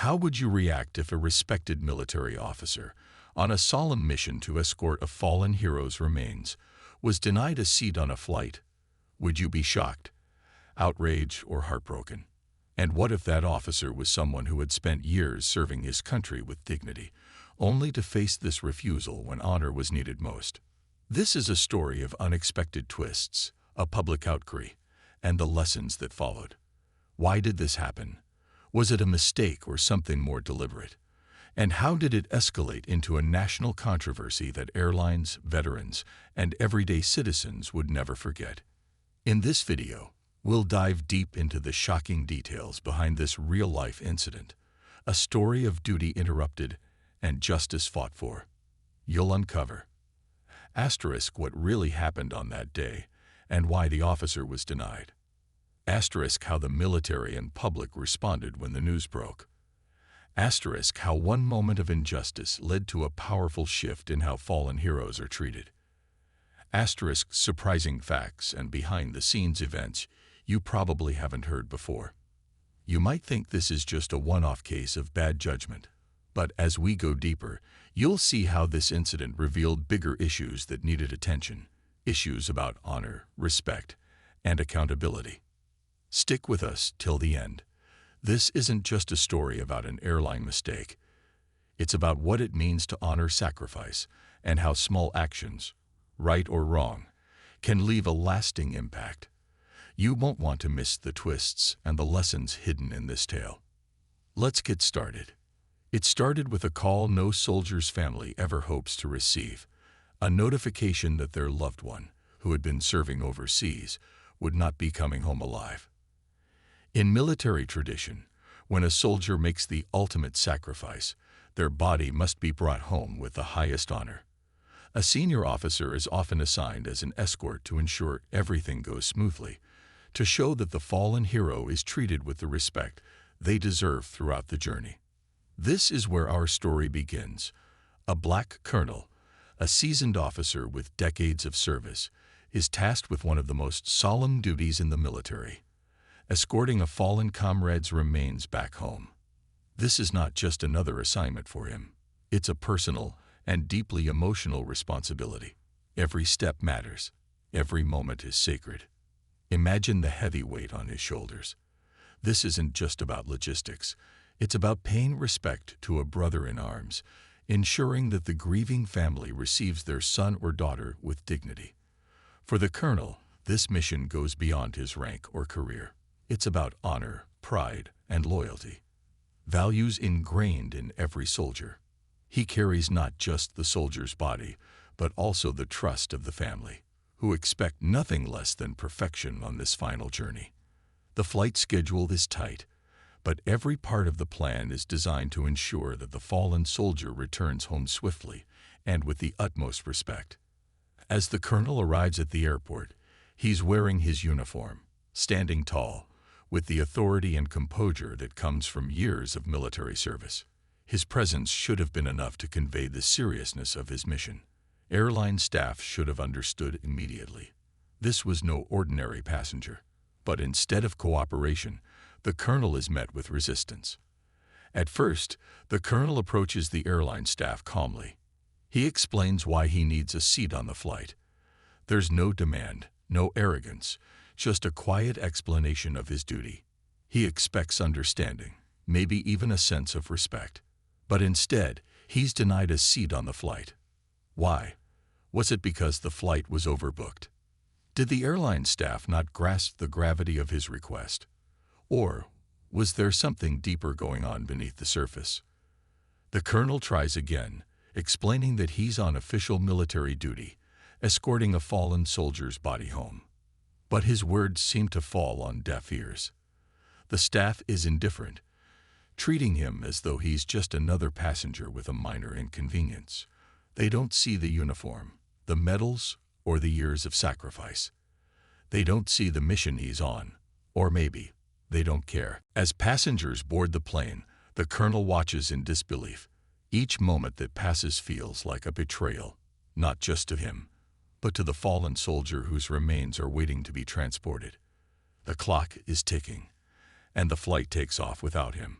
How would you react if a respected military officer, on a solemn mission to escort a fallen hero's remains, was denied a seat on a flight? Would you be shocked, outraged, or heartbroken? And what if that officer was someone who had spent years serving his country with dignity, only to face this refusal when honor was needed most? This is a story of unexpected twists, a public outcry, and the lessons that followed. Why did this happen? Was it a mistake or something more deliberate? And how did it escalate into a national controversy that airlines, veterans, and everyday citizens would never forget? In this video, we'll dive deep into the shocking details behind this real-life incident, a story of duty interrupted and justice fought for. You'll uncover what really happened on that day and why the officer was denied. How the military and public responded when the news broke. How one moment of injustice led to a powerful shift in how fallen heroes are treated. Surprising facts and behind-the-scenes events you probably haven't heard before. You might think this is just a one-off case of bad judgment, but as we go deeper, you'll see how this incident revealed bigger issues that needed attention, issues about honor, respect, and accountability. Stick with us till the end. This isn't just a story about an airline mistake. It's about what it means to honor sacrifice and how small actions, right or wrong, can leave a lasting impact. You won't want to miss the twists and the lessons hidden in this tale. Let's get started. It started with a call no soldier's family ever hopes to receive, a notification that their loved one, who had been serving overseas, would not be coming home alive. In military tradition, when a soldier makes the ultimate sacrifice, their body must be brought home with the highest honor. A senior officer is often assigned as an escort to ensure everything goes smoothly, to show that the fallen hero is treated with the respect they deserve throughout the journey. This is where our story begins. A black colonel, a seasoned officer with decades of service, is tasked with one of the most solemn duties in the military: escorting a fallen comrade's remains back home. This is not just another assignment for him. It's a personal and deeply emotional responsibility. Every step matters. Every moment is sacred. Imagine the heavy weight on his shoulders. This isn't just about logistics. It's about paying respect to a brother in arms, ensuring that the grieving family receives their son or daughter with dignity. For the colonel, this mission goes beyond his rank or career. It's about honor, pride, and loyalty, values ingrained in every soldier. He carries not just the soldier's body, but also the trust of the family, who expect nothing less than perfection on this final journey. The flight schedule is tight, but every part of the plan is designed to ensure that the fallen soldier returns home swiftly and with the utmost respect. As the colonel arrives at the airport, he's wearing his uniform, standing tall, with the authority and composure that comes from years of military service. His presence should have been enough to convey the seriousness of his mission. Airline staff should have understood immediately. This was no ordinary passenger, but instead of cooperation, the colonel is met with resistance. At first, the colonel approaches the airline staff calmly. He explains why he needs a seat on the flight. There's no demand, no arrogance, just a quiet explanation of his duty. He expects understanding, maybe even a sense of respect. But instead, he's denied a seat on the flight. Why? Was it because the flight was overbooked? Did the airline staff not grasp the gravity of his request? Or was there something deeper going on beneath the surface? The colonel tries again, explaining that he's on official military duty, escorting a fallen soldier's body home. But his words seem to fall on deaf ears. The staff is indifferent, treating him as though he's just another passenger with a minor inconvenience. They don't see the uniform, the medals, or the years of sacrifice. They don't see the mission he's on, or maybe they don't care. As passengers board the plane, the colonel watches in disbelief. Each moment that passes feels like a betrayal, not just to him, but to the fallen soldier whose remains are waiting to be transported. The clock is ticking, and the flight takes off without him.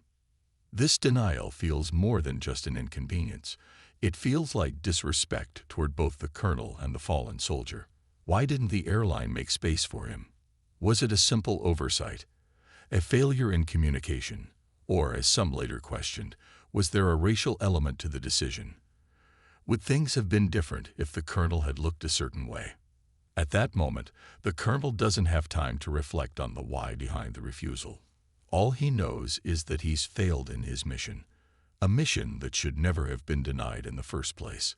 This denial feels more than just an inconvenience. It feels like disrespect toward both the colonel and the fallen soldier. Why didn't the airline make space for him? Was it a simple oversight, a failure in communication, or, as some later questioned, was there a racial element to the decision? Would things have been different if the colonel had looked a certain way? At that moment, the colonel doesn't have time to reflect on the why behind the refusal. All he knows is that he's failed in his mission, a mission that should never have been denied in the first place.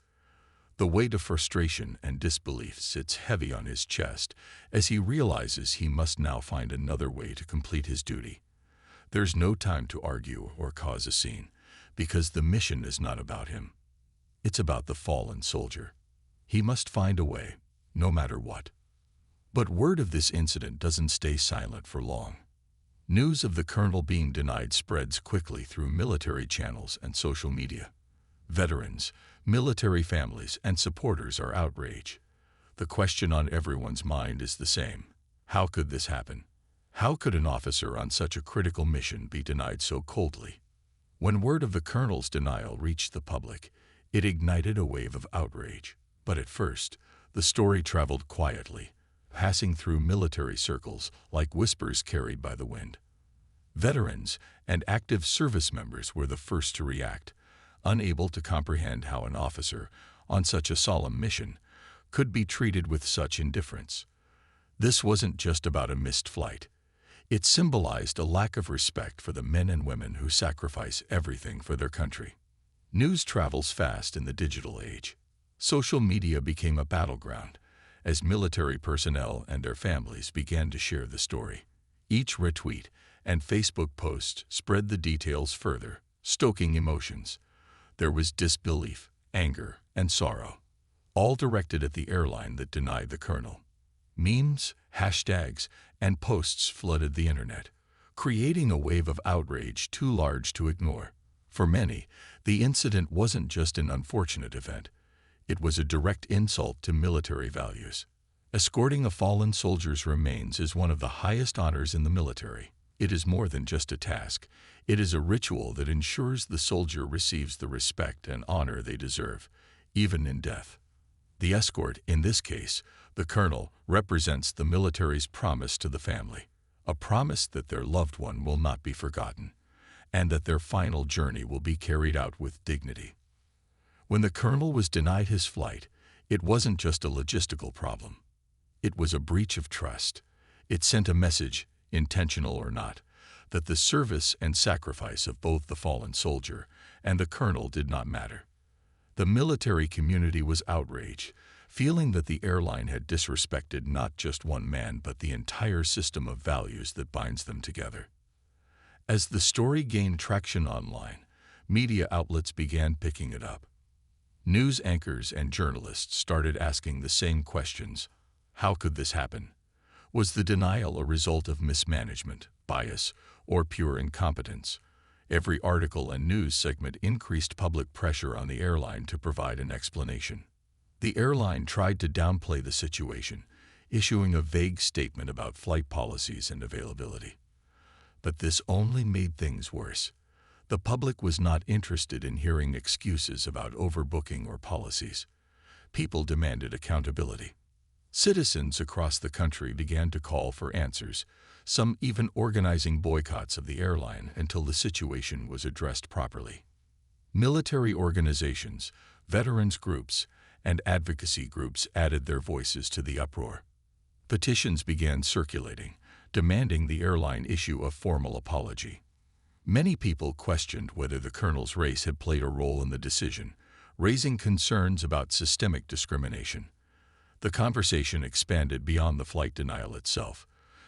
The weight of frustration and disbelief sits heavy on his chest as he realizes he must now find another way to complete his duty. There's no time to argue or cause a scene, because the mission is not about him. It's about the fallen soldier. He must find a way, no matter what. But word of this incident doesn't stay silent for long. News of the colonel being denied spreads quickly through military channels and social media. Veterans, military families, and supporters are outraged. The question on everyone's mind is the same. How could this happen? How could an officer on such a critical mission be denied so coldly? When word of the colonel's denial reached the public, it ignited a wave of outrage. But at first, the story traveled quietly, passing through military circles like whispers carried by the wind. Veterans and active service members were the first to react, unable to comprehend how an officer, on such a solemn mission, could be treated with such indifference. This wasn't just about a missed flight. It symbolized a lack of respect for the men and women who sacrifice everything for their country. News travels fast in the digital age. Social media became a battleground as military personnel and their families began to share the story. Each retweet and Facebook post spread the details further, stoking emotions. There was disbelief, anger, and sorrow, all directed at the airline that denied the colonel. Memes, hashtags, and posts flooded the internet, creating a wave of outrage too large to ignore. For many, the incident wasn't just an unfortunate event. It was a direct insult to military values. Escorting a fallen soldier's remains is one of the highest honors in the military. It is more than just a task. It is a ritual that ensures the soldier receives the respect and honor they deserve, even in death. The escort, in this case, the colonel, represents the military's promise to the family, a promise that their loved one will not be forgotten, and that their final journey will be carried out with dignity. When the colonel was denied his flight, it wasn't just a logistical problem. It was a breach of trust. It sent a message, intentional or not, that the service and sacrifice of both the fallen soldier and the colonel did not matter. The military community was outraged, feeling that the airline had disrespected not just one man but the entire system of values that binds them together. As the story gained traction online, media outlets began picking it up. News anchors and journalists started asking the same questions. How could this happen? Was the denial a result of mismanagement, bias, or pure incompetence? Every article and news segment increased public pressure on the airline to provide an explanation. The airline tried to downplay the situation, issuing a vague statement about flight policies and availability. But this only made things worse. The public was not interested in hearing excuses about overbooking or policies. People demanded accountability. Citizens across the country began to call for answers, some even organizing boycotts of the airline until the situation was addressed properly. Military organizations, veterans groups, and advocacy groups added their voices to the uproar. Petitions began circulating, demanding the airline issue a formal apology. Many people questioned whether the colonel's race had played a role in the decision, raising concerns about systemic discrimination. The conversation expanded beyond the flight denial itself,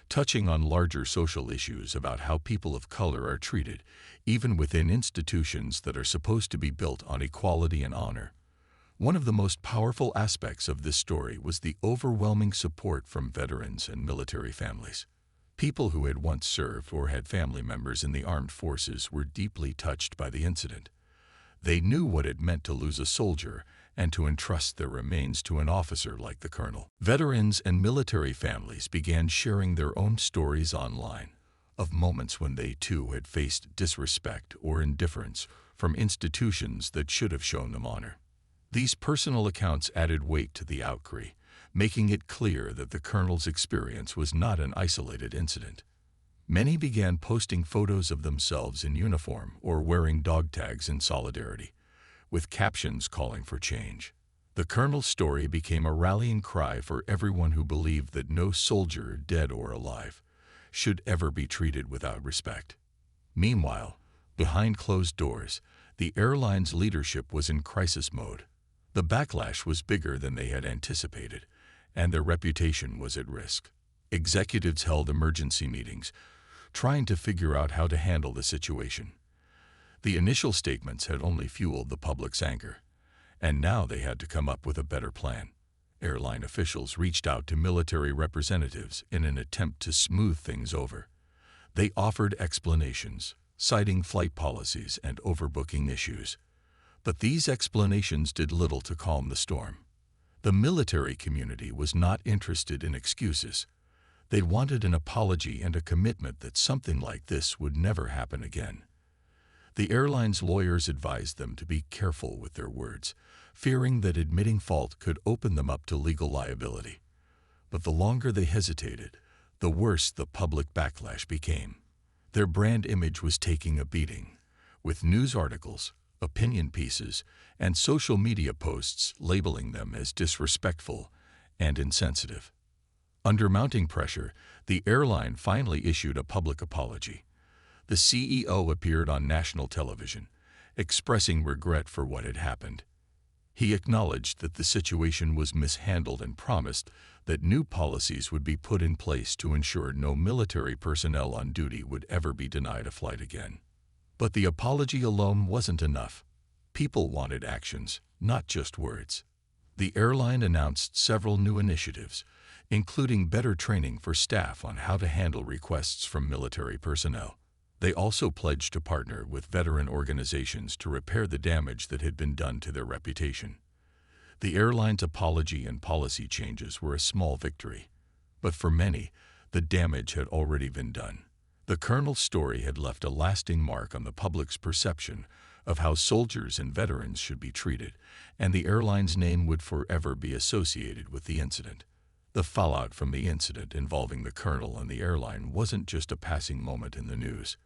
touching on larger social issues about how people of color are treated, even within institutions that are supposed to be built on equality and honor. One of the most powerful aspects of this story was the overwhelming support from veterans and military families. People who had once served or had family members in the armed forces were deeply touched by the incident. They knew what it meant to lose a soldier and to entrust their remains to an officer like the colonel. Veterans and military families began sharing their own stories online, of moments when they too had faced disrespect or indifference from institutions that should have shown them honor. These personal accounts added weight to the outcry, making it clear that the colonel's experience was not an isolated incident. Many began posting photos of themselves in uniform or wearing dog tags in solidarity, with captions calling for change. The colonel's story became a rallying cry for everyone who believed that no soldier, dead or alive, should ever be treated without respect. Meanwhile, behind closed doors, the airline's leadership was in crisis mode. The backlash was bigger than they had anticipated, and their reputation was at risk. Executives held emergency meetings, trying to figure out how to handle the situation. The initial statements had only fueled the public's anger, and now they had to come up with a better plan. Airline officials reached out to military representatives in an attempt to smooth things over. They offered explanations, citing flight policies and overbooking issues. But these explanations did little to calm the storm. The military community was not interested in excuses. They wanted an apology and a commitment that something like this would never happen again. The airline's lawyers advised them to be careful with their words, fearing that admitting fault could open them up to legal liability. But the longer they hesitated, the worse the public backlash became. Their brand image was taking a beating, with news articles, opinion pieces, and social media posts labeling them as disrespectful and insensitive. Under mounting pressure, the airline finally issued a public apology. The CEO appeared on national television, expressing regret for what had happened. He acknowledged that the situation was mishandled and promised that new policies would be put in place to ensure no military personnel on duty would ever be denied a flight again. But the apology alone wasn't enough. People wanted actions, not just words. The airline announced several new initiatives, including better training for staff on how to handle requests from military personnel. They also pledged to partner with veteran organizations to repair the damage that had been done to their reputation. The airline's apology and policy changes were a small victory, but for many, the damage had already been done. The colonel's story had left a lasting mark on the public's perception of how soldiers and veterans should be treated, and the airline's name would forever be associated with the incident. The fallout from the incident involving the colonel and the airline wasn't just a passing moment in the news.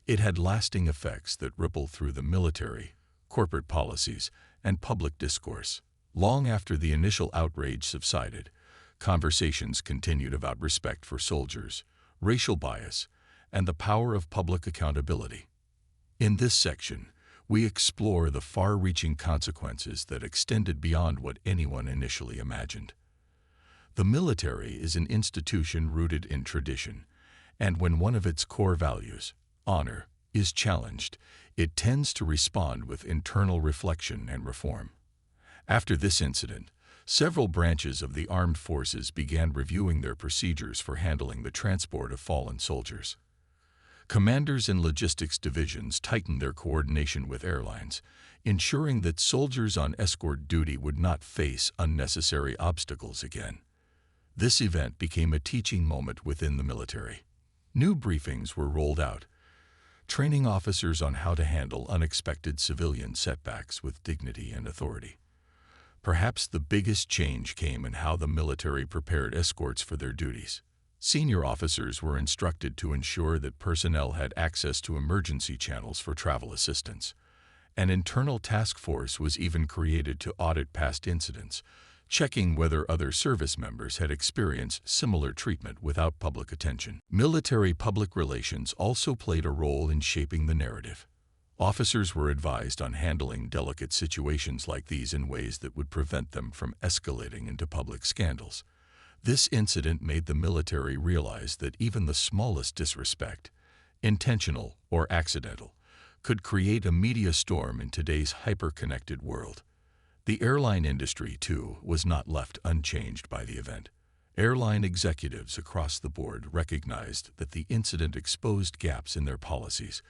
It had lasting effects that rippled through the military, corporate policies, and public discourse. Long after the initial outrage subsided, conversations continued about respect for soldiers, racial bias, and the power of public accountability. In this section, we explore the far-reaching consequences that extended beyond what anyone initially imagined. The military is an institution rooted in tradition, and when one of its core values, honor, is challenged, it tends to respond with internal reflection and reform. After this incident, several branches of the armed forces began reviewing their procedures for handling the transport of fallen soldiers. Commanders and logistics divisions tightened their coordination with airlines, ensuring that soldiers on escort duty would not face unnecessary obstacles again. This event became a teaching moment within the military. New briefings were rolled out, training officers on how to handle unexpected civilian setbacks with dignity and authority. Perhaps the biggest change came in how the military prepared escorts for their duties. Senior officers were instructed to ensure that personnel had access to emergency channels for travel assistance. An internal task force was even created to audit past incidents, checking whether other service members had experienced similar treatment without public attention. Military public relations also played a role in shaping the narrative. Officers were advised on handling delicate situations like these in ways that would prevent them from escalating into public scandals. This incident made the military realize that even the smallest disrespect, intentional or accidental, could create a media storm in today's hyper-connected world. The airline industry, too, was not left unchanged by the event. Airline executives across the board recognized that the incident exposed gaps in their policies,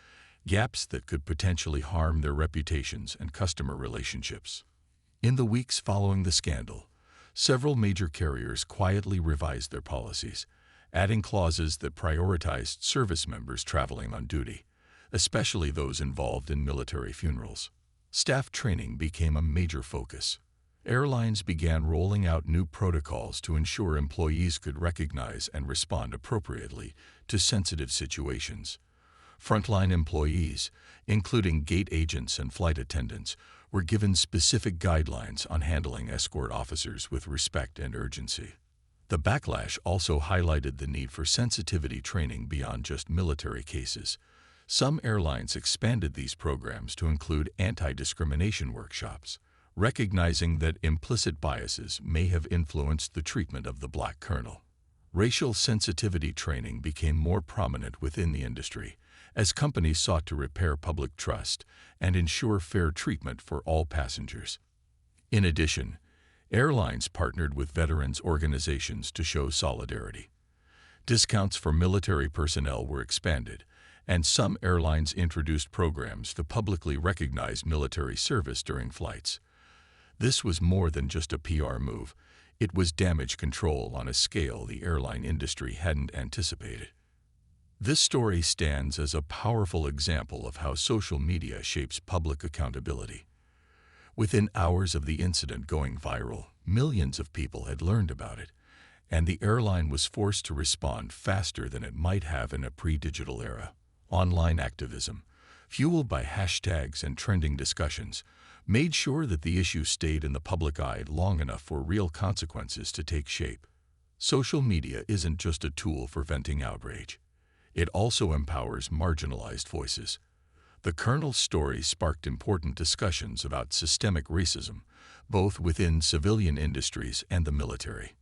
gaps that could potentially harm their reputations and customer relationships. In the weeks following the scandal, several major carriers quietly revised their policies, adding clauses that prioritized service members traveling on duty, especially those involved in military funerals. Staff training became a major focus. Airlines began rolling out new protocols to ensure employees could recognize and respond appropriately to sensitive situations. Frontline employees, including gate agents and flight attendants, were given specific guidelines on handling escort officers with respect and urgency. The backlash also highlighted the need for sensitivity training beyond just military cases. Some airlines expanded these programs to include anti-discrimination workshops, recognizing that implicit biases may have influenced the treatment of the black colonel. Racial sensitivity training became more prominent within the industry, as companies sought to repair public trust and ensure fair treatment for all passengers. In addition, airlines partnered with veterans organizations to show solidarity. Discounts for military personnel were expanded, and some airlines introduced programs to publicly recognize military service during flights. This was more than just a PR move. It was damage control on a scale the airline industry hadn't anticipated. This story stands as a powerful example of how social media shapes public accountability. Within hours of the incident going viral, millions of people had learned about it, and the airline was forced to respond faster than it might have in a pre-digital era. Online activism, fueled by hashtags and trending discussions, made sure that the issue stayed in the public eye long enough for real consequences to take shape. Social media isn't just a tool for venting outrage. It also empowers marginalized voices. The colonel's story sparked important discussions about systemic racism, both within civilian industries and the military.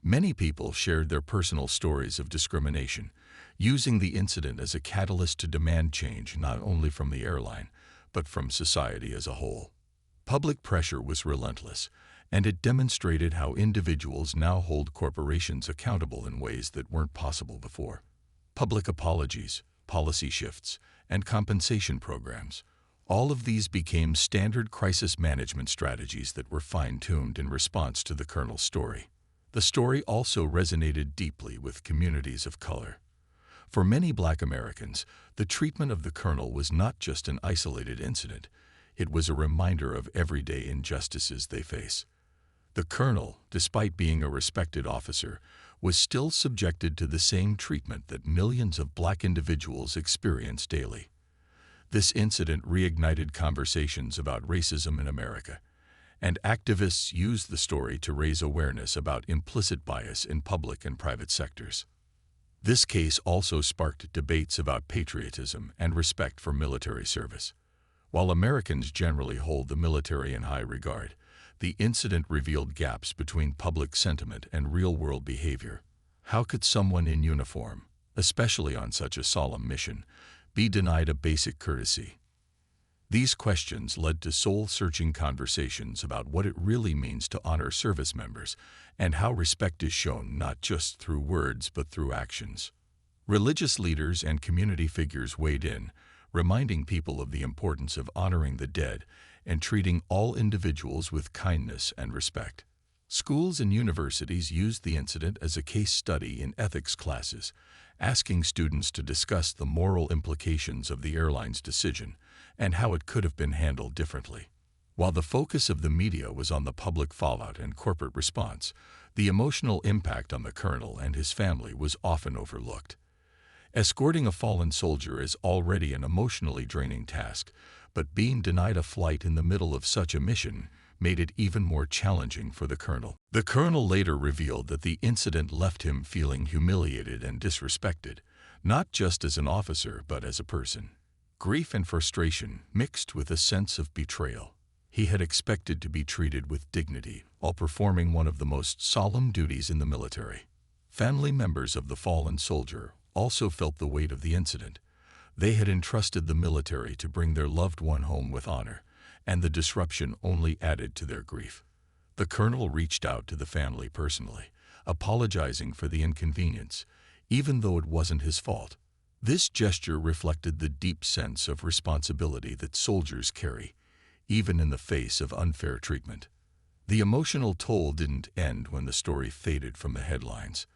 Many people shared their personal stories of discrimination, using the incident as a catalyst to demand change not only from the airline, but from society as a whole. Public pressure was relentless, and it demonstrated how individuals now hold corporations accountable in ways that weren't possible before. Public apologies, policy shifts, and compensation programs, all of these became standard crisis management strategies that were fine-tuned in response to the colonel's story. The story also resonated deeply with communities of color. For many Black Americans, the treatment of the colonel was not just an isolated incident. It was a reminder of everyday injustices they face. The colonel, despite being a respected officer, was still subjected to the same treatment that millions of Black individuals experience daily. This incident reignited conversations about racism in America, and activists used the story to raise awareness about implicit bias in public and private sectors. This case also sparked debates about patriotism and respect for military service. While Americans generally hold the military in high regard, the incident revealed gaps between public sentiment and real-world behavior. How could someone in uniform, especially on such a solemn mission, be denied a basic courtesy? These questions led to soul-searching conversations about what it really means to honor service members and how respect is shown not just through words but through actions. Religious leaders and community figures weighed in, reminding people of the importance of honoring the dead and treating all individuals with kindness and respect. Schools and universities used the incident as a case study in ethics classes, asking students to discuss the moral implications of the airline's decision and how it could have been handled differently. While the focus of the media was on the public fallout and corporate response, the emotional impact on the colonel and his family was often overlooked. Escorting a fallen soldier is already an emotionally draining task, but being denied a flight in the middle of such a mission made it even more challenging for the colonel. The colonel later revealed that the incident left him feeling humiliated and disrespected, not just as an officer but as a person. Grief and frustration mixed with a sense of betrayal. He had expected to be treated with dignity while performing one of the most solemn duties in the military. Family members of the fallen soldier also felt the weight of the incident. They had entrusted the military to bring their loved one home with honor, and the disruption only added to their grief. The colonel reached out to the family personally, apologizing for the inconvenience, even though it wasn't his fault. This gesture reflected the deep sense of responsibility that soldiers carry, even in the face of unfair treatment. The emotional toll didn't end when the story faded from the headlines.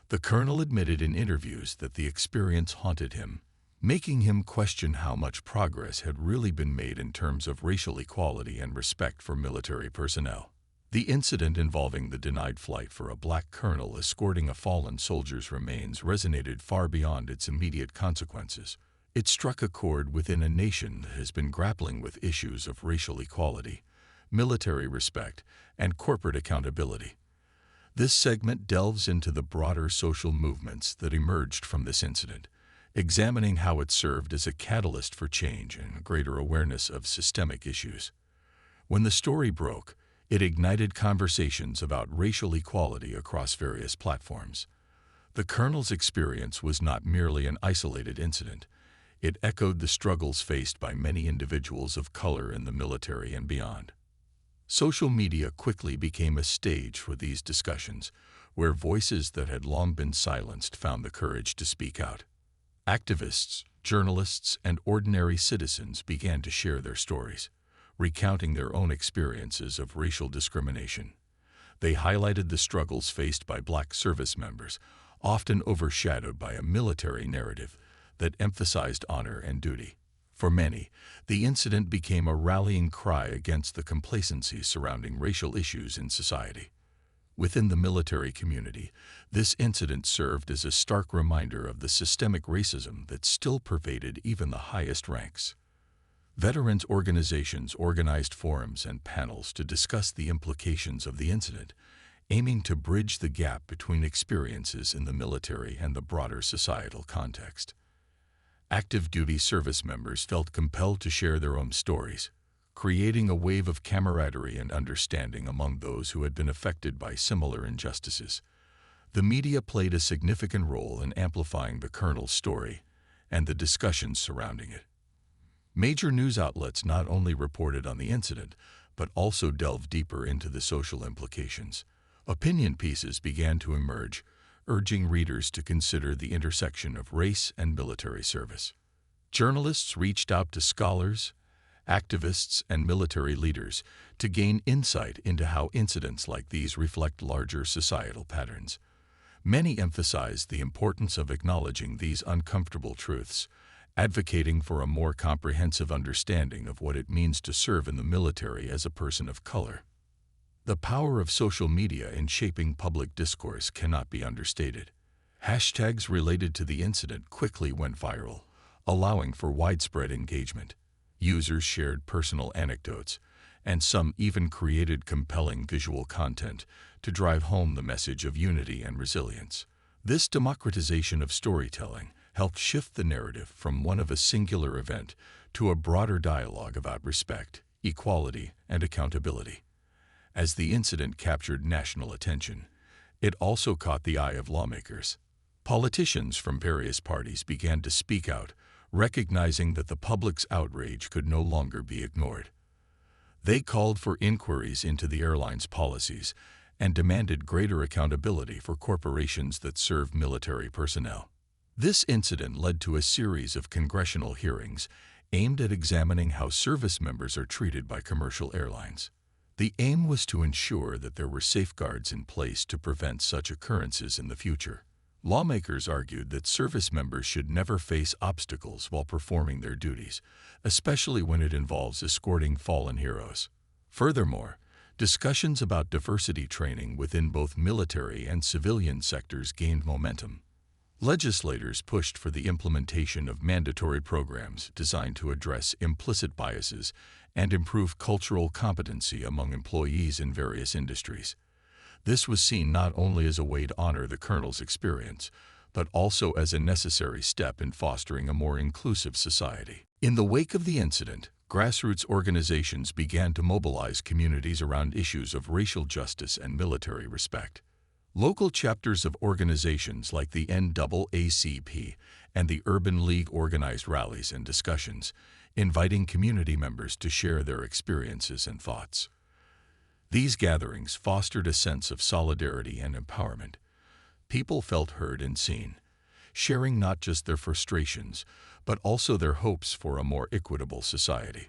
The colonel admitted in interviews that the experience haunted him, making him question how much progress had really been made in terms of racial equality and respect for military personnel. The incident involving the denied flight for a black colonel escorting a fallen soldier's remains resonated far beyond its immediate consequences. It struck a chord within a nation that has been grappling with issues of racial equality, military respect, and corporate accountability. This segment delves into the broader social movements that emerged from this incident, examining how it served as a catalyst for change and greater awareness of systemic issues. When the story broke, it ignited conversations about racial equality across various platforms. The colonel's experience was not merely an isolated incident. It echoed the struggles faced by many individuals of color in the military and beyond. Social media quickly became a stage for these discussions, where voices that had long been silenced found the courage to speak out. Activists, journalists, and ordinary citizens began to share their stories, recounting their own experiences of racial discrimination. They highlighted the struggles faced by black service members, often overshadowed by a military narrative that emphasized honor and duty. For many, the incident became a rallying cry against the complacency surrounding racial issues in society. Within the military community, this incident served as a stark reminder of the systemic racism that still pervaded even the highest ranks. Veterans organizations organized forums and panels to discuss the implications of the incident, aiming to bridge the gap between experiences in the military and the broader societal context. Active duty service members felt compelled to share their own stories, creating a wave of camaraderie and understanding among those who had been affected by similar injustices. The media played a significant role in amplifying the colonel's story and the discussions surrounding it. Major news outlets not only reported on the incident, but also delved deeper into the social implications. Opinion pieces began to emerge, urging readers to consider the intersection of race and military service. Journalists reached out to scholars, activists, and military leaders to gain insight into how incidents like these reflect larger societal patterns. Many emphasized the importance of acknowledging these uncomfortable truths, advocating for a more comprehensive understanding of what it means to serve in the military as a person of color. The power of social media in shaping public discourse cannot be understated. Hashtags related to the incident quickly went viral, allowing for widespread engagement. Users shared personal anecdotes, and some even created compelling visual content to drive home the message of unity and resilience. This democratization of storytelling helped shift the narrative from one of a singular event to a broader dialogue about respect, equality, and accountability. As the incident captured national attention, it also caught the eye of lawmakers. Politicians from various parties began to speak out, recognizing that the public's outrage could no longer be ignored. They called for inquiries into the airline's policies and demanded greater accountability for corporations that serve military personnel. This incident led to a series of congressional hearings aimed at examining how service members are treated by commercial airlines. The aim was to ensure that there were safeguards in place to prevent such occurrences in the future. Lawmakers argued that service members should never face obstacles while performing their duties, especially when it involves escorting fallen heroes. Furthermore, discussions about diversity training within both military and civilian sectors gained momentum. Legislators pushed for the implementation of mandatory programs designed to address implicit biases and improve cultural competency among employees in various industries. This was seen not only as a way to honor the colonel's experience, but also as a necessary step in fostering a more inclusive society. In the wake of the incident, grassroots organizations began to mobilize communities around issues of racial justice and military respect. Local chapters of organizations like the NAACP and the Urban League organized rallies and discussions, inviting community members to share their experiences and thoughts. These gatherings fostered a sense of solidarity and empowerment. People felt heard and seen, sharing not just their frustrations, but also their hopes for a more equitable society.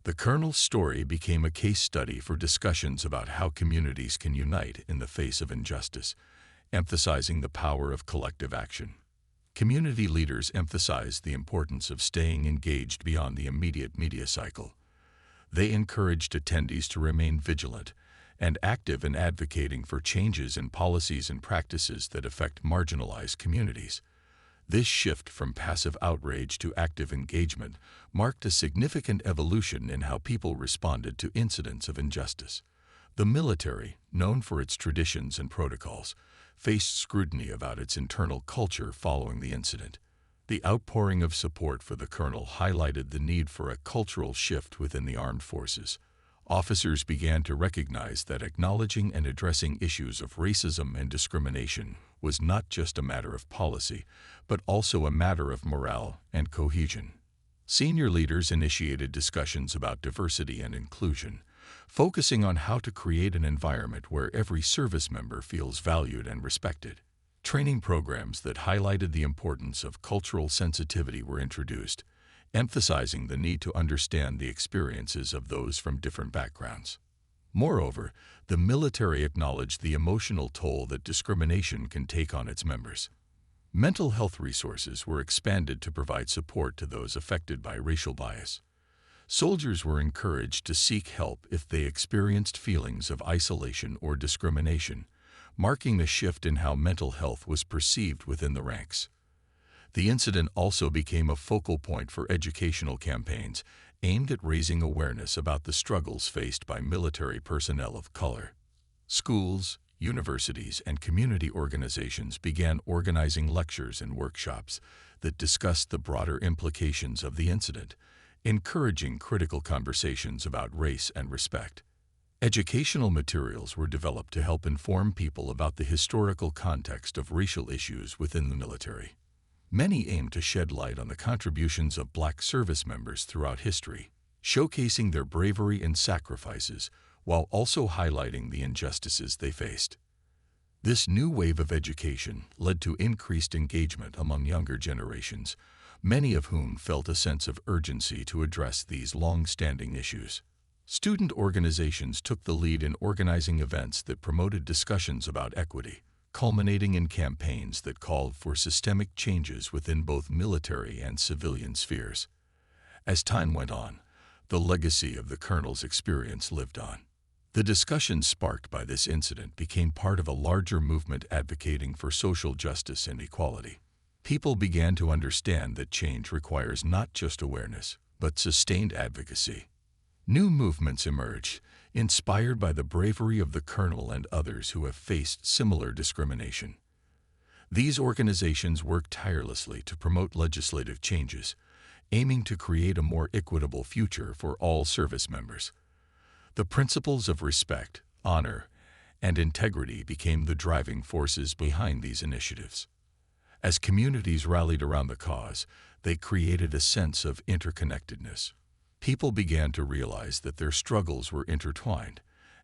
The colonel's story became a case study for discussions about how communities can unite in the face of injustice, emphasizing the power of collective action. Community leaders emphasized the importance of staying engaged beyond the immediate media cycle. They encouraged attendees to remain vigilant and active in advocating for changes in policies and practices that affect marginalized communities. This shift from passive outrage to active engagement marked a significant evolution in how people responded to incidents of injustice. The military, known for its traditions and protocols, faced scrutiny about its internal culture following the incident. The outpouring of support for the colonel highlighted the need for a cultural shift within the armed forces. Officers began to recognize that acknowledging and addressing issues of racism and discrimination was not just a matter of policy, but also a matter of morale and cohesion. Senior leaders initiated discussions about diversity and inclusion, focusing on how to create an environment where every service member feels valued and respected. Training programs that highlighted the importance of cultural sensitivity were introduced, emphasizing the need to understand the experiences of those from different backgrounds. Moreover, the military acknowledged the emotional toll that discrimination can take on its members. Mental health resources were expanded to provide support to those affected by racial bias. Soldiers were encouraged to seek help if they experienced feelings of isolation or discrimination, marking a shift in how mental health was perceived within the ranks. The incident also became a focal point for educational campaigns aimed at raising awareness about the struggles faced by military personnel of color. Schools, universities, and community organizations began organizing lectures and workshops that discussed the broader implications of the incident, encouraging critical conversations about race and respect. Educational materials were developed to help inform people about the historical context of racial issues within the military. Many aimed to shed light on the contributions of Black service members throughout history, showcasing their bravery and sacrifices while also highlighting the injustices they faced. This new wave of education led to increased engagement among younger generations, many of whom felt a sense of urgency to address these long-standing issues. Student organizations took the lead in organizing events that promoted discussions about equity, culminating in campaigns that called for systemic changes within both military and civilian spheres. As time went on, the legacy of the colonel's experience lived on. The discussions sparked by this incident became part of a larger movement advocating for social justice and equality. People began to understand that change requires not just awareness, but sustained advocacy. New movements emerged, inspired by the bravery of the colonel and others who have faced similar discrimination. These organizations worked tirelessly to promote legislative changes, aiming to create a more equitable future for all service members. The principles of respect, honor, and integrity became the driving forces behind these initiatives. As communities rallied around the cause, they created a sense of interconnectedness. People began to realize that their struggles were intertwined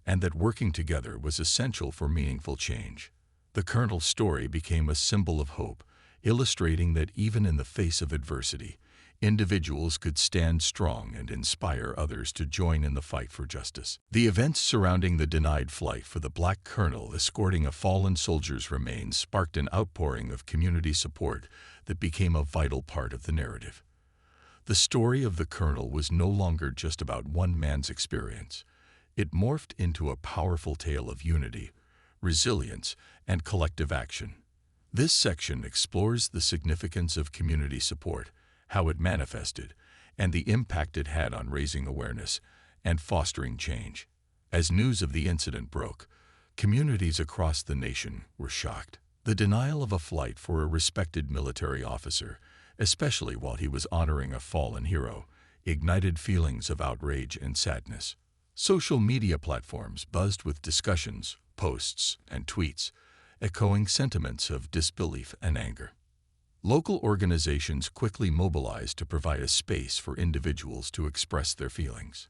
and that working together was essential for meaningful change. The colonel's story became a symbol of hope, illustrating that even in the face of adversity, individuals could stand strong and inspire others to join in the fight for justice. The events surrounding the denied flight for the Black colonel escorting a fallen soldier's remains sparked an outpouring of community support that became a vital part of the narrative. The story of the colonel was no longer just about one man's experience. It morphed into a powerful tale of unity, resilience, and collective action. This section explores the significance of community support, how it manifested, and the impact it had on raising awareness and fostering change. As news of the incident broke, communities across the nation were shocked. The denial of a flight for a respected military officer, especially while he was honoring a fallen hero, ignited feelings of outrage and sadness. Social media platforms buzzed with discussions, posts, and tweets, echoing sentiments of disbelief and anger. Local organizations quickly mobilized to provide a space for individuals to express their feelings.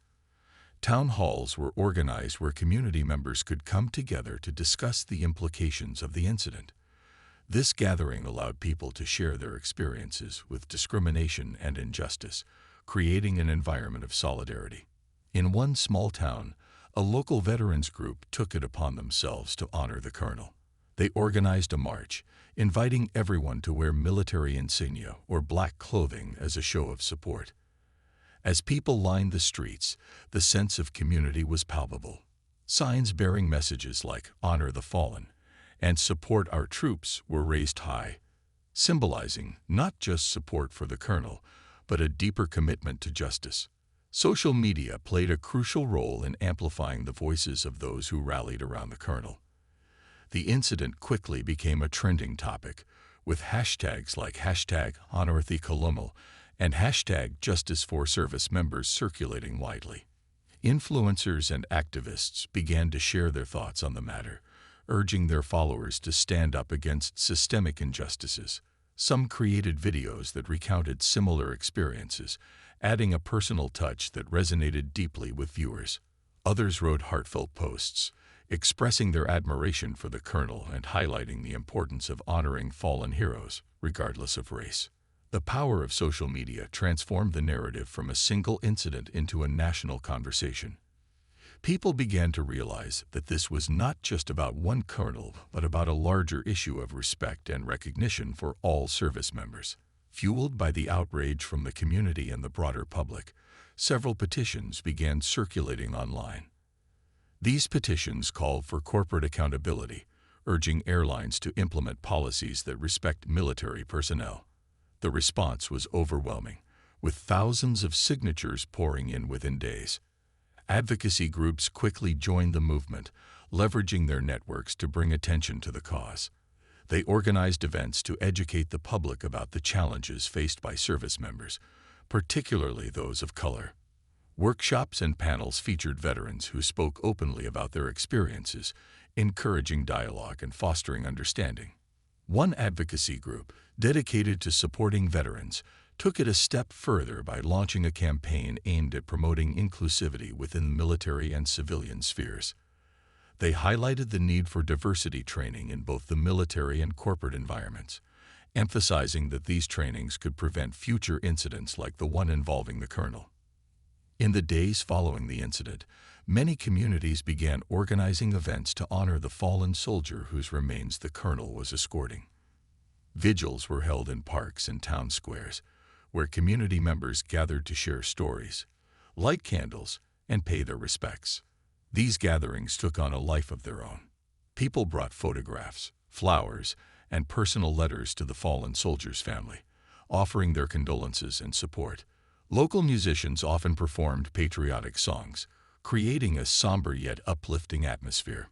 Town halls were organized where community members could come together to discuss the implications of the incident. This gathering allowed people to share their experiences with discrimination and injustice, creating an environment of solidarity. In one small town, a local veterans group took it upon themselves to honor the colonel. They organized a march, inviting everyone to wear military insignia or black clothing as a show of support. As people lined the streets, the sense of community was palpable. Signs bearing messages like "Honor the Fallen" and "Support our troops" were raised high, symbolizing not just support for the colonel, but a deeper commitment to justice. Social media played a crucial role in amplifying the voices of those who rallied around the colonel. The incident quickly became a trending topic, with hashtags like #HonorTheColonel and #JusticeForService members circulating widely. Influencers and activists began to share their thoughts on the matter, urging their followers to stand up against systemic injustices. Some created videos that recounted similar experiences, adding a personal touch that resonated deeply with viewers. Others wrote heartfelt posts, expressing their admiration for the colonel and highlighting the importance of honoring fallen heroes, regardless of race. The power of social media transformed the narrative from a single incident into a national conversation. People began to realize that this was not just about one colonel, but about a larger issue of respect and recognition for all service members. Fueled by the outrage from the community and the broader public, several petitions began circulating online. These petitions called for corporate accountability, urging airlines to implement policies that respect military personnel. The response was overwhelming, with thousands of signatures pouring in within days. Advocacy groups quickly joined the movement, leveraging their networks to bring attention to the cause. They organized events to educate the public about the challenges faced by service members, particularly those of color. Workshops and panels featured veterans who spoke openly about their experiences, encouraging dialogue and fostering understanding. One advocacy group, dedicated to supporting veterans, took it a step further by launching a campaign aimed at promoting inclusivity within military and civilian spheres. They highlighted the need for diversity training in both the military and corporate environments, emphasizing that these trainings could prevent future incidents like the one involving the colonel. In the days following the incident, many communities began organizing events to honor the fallen soldier whose remains the colonel was escorting. Vigils were held in parks and town squares, where community members gathered to share stories, light candles, and pay their respects. These gatherings took on a life of their own. People brought photographs, flowers, and personal letters to the fallen soldier's family, offering their condolences and support. Local musicians often performed patriotic songs, creating a somber yet uplifting atmosphere.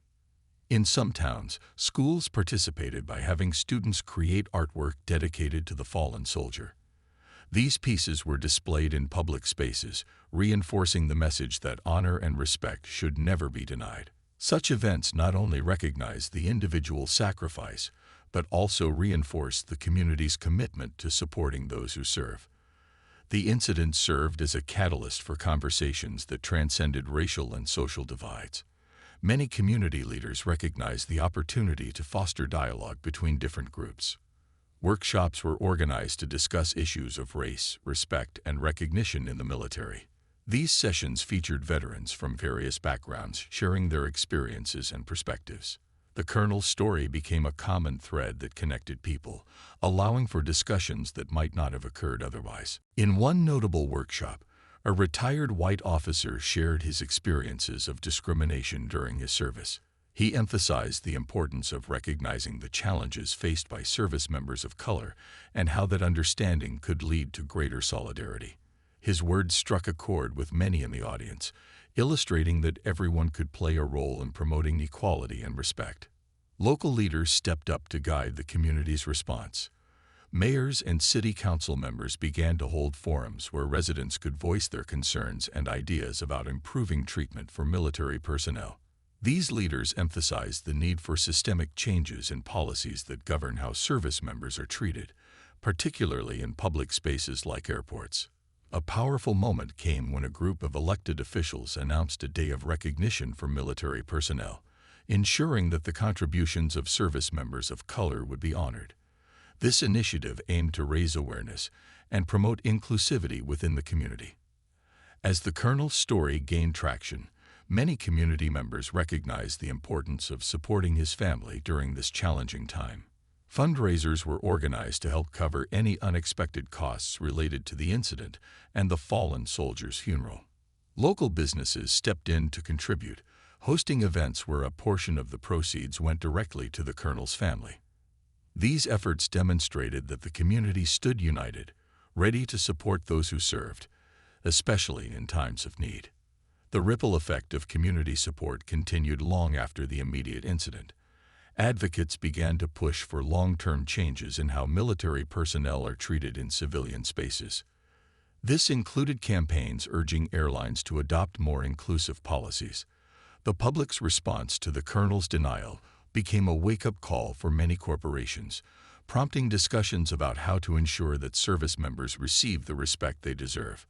In some towns, schools participated by having students create artwork dedicated to the fallen soldier. These pieces were displayed in public spaces, reinforcing the message that honor and respect should never be denied. Such events not only recognized the individual sacrifice, but also reinforced the community's commitment to supporting those who serve. The incident served as a catalyst for conversations that transcended racial and social divides. Many community leaders recognized the opportunity to foster dialogue between different groups. Workshops were organized to discuss issues of race, respect, and recognition in the military. These sessions featured veterans from various backgrounds sharing their experiences and perspectives. The colonel's story became a common thread that connected people, allowing for discussions that might not have occurred otherwise. In one notable workshop, a retired white officer shared his experiences of discrimination during his service. He emphasized the importance of recognizing the challenges faced by service members of color and how that understanding could lead to greater solidarity. His words struck a chord with many in the audience, illustrating that everyone could play a role in promoting equality and respect. Local leaders stepped up to guide the community's response. Mayors and city council members began to hold forums where residents could voice their concerns and ideas about improving treatment for military personnel. These leaders emphasized the need for systemic changes in policies that govern how service members are treated, particularly in public spaces like airports. A powerful moment came when a group of elected officials announced a day of recognition for military personnel, ensuring that the contributions of service members of color would be honored. This initiative aimed to raise awareness and promote inclusivity within the community. As the colonel's story gained traction, Many community members recognized the importance of supporting his family during this challenging time. Fundraisers were organized to help cover any unexpected costs related to the incident and the fallen soldier's funeral. Local businesses stepped in to contribute, hosting events where a portion of the proceeds went directly to the colonel's family. These efforts demonstrated that the community stood united, ready to support those who served, especially in times of need. The ripple effect of community support continued long after the immediate incident. Advocates began to push for long-term changes in how military personnel are treated in civilian spaces. This included campaigns urging airlines to adopt more inclusive policies. The public's response to the colonel's denial became a wake-up call for many corporations, prompting discussions about how to ensure that service members receive the respect they deserve.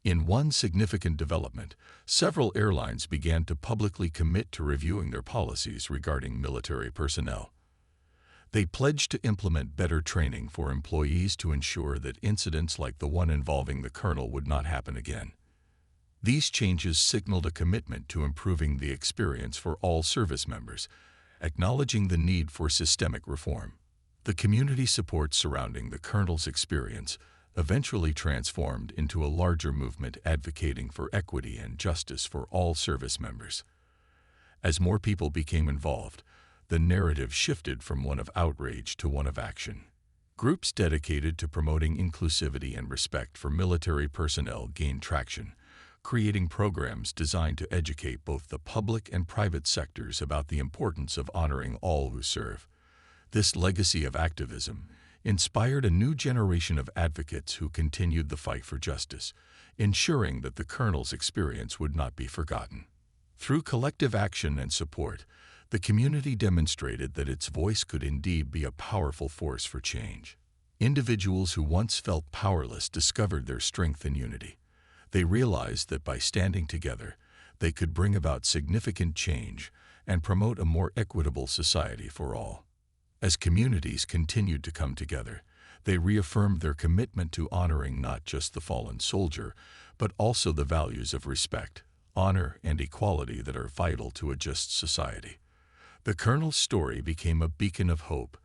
In one significant development, several airlines began to publicly commit to reviewing their policies regarding military personnel. They pledged to implement better training for employees to ensure that incidents like the one involving the colonel would not happen again. These changes signaled a commitment to improving the experience for all service members, acknowledging the need for systemic reform. The community support surrounding the colonel's experience eventually transformed into a larger movement advocating for equity and justice for all service members. As more people became involved, the narrative shifted from one of outrage to one of action. Groups dedicated to promoting inclusivity and respect for military personnel gained traction, creating programs designed to educate both the public and private sectors about the importance of honoring all who serve. This legacy of activism inspired a new generation of advocates who continued the fight for justice, ensuring that the colonel's experience would not be forgotten. Through collective action and support, the community demonstrated that its voice could indeed be a powerful force for change. Individuals who once felt powerless discovered their strength in unity. They realized that by standing together, they could bring about significant change and promote a more equitable society for all. As communities continued to come together, they reaffirmed their commitment to honoring not just the fallen soldier, but also the values of respect, honor, and equality that are vital to a just society. The colonel's story became a beacon of hope,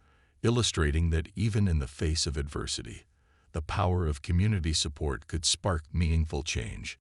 illustrating that even in the face of adversity, the power of community support could spark meaningful change.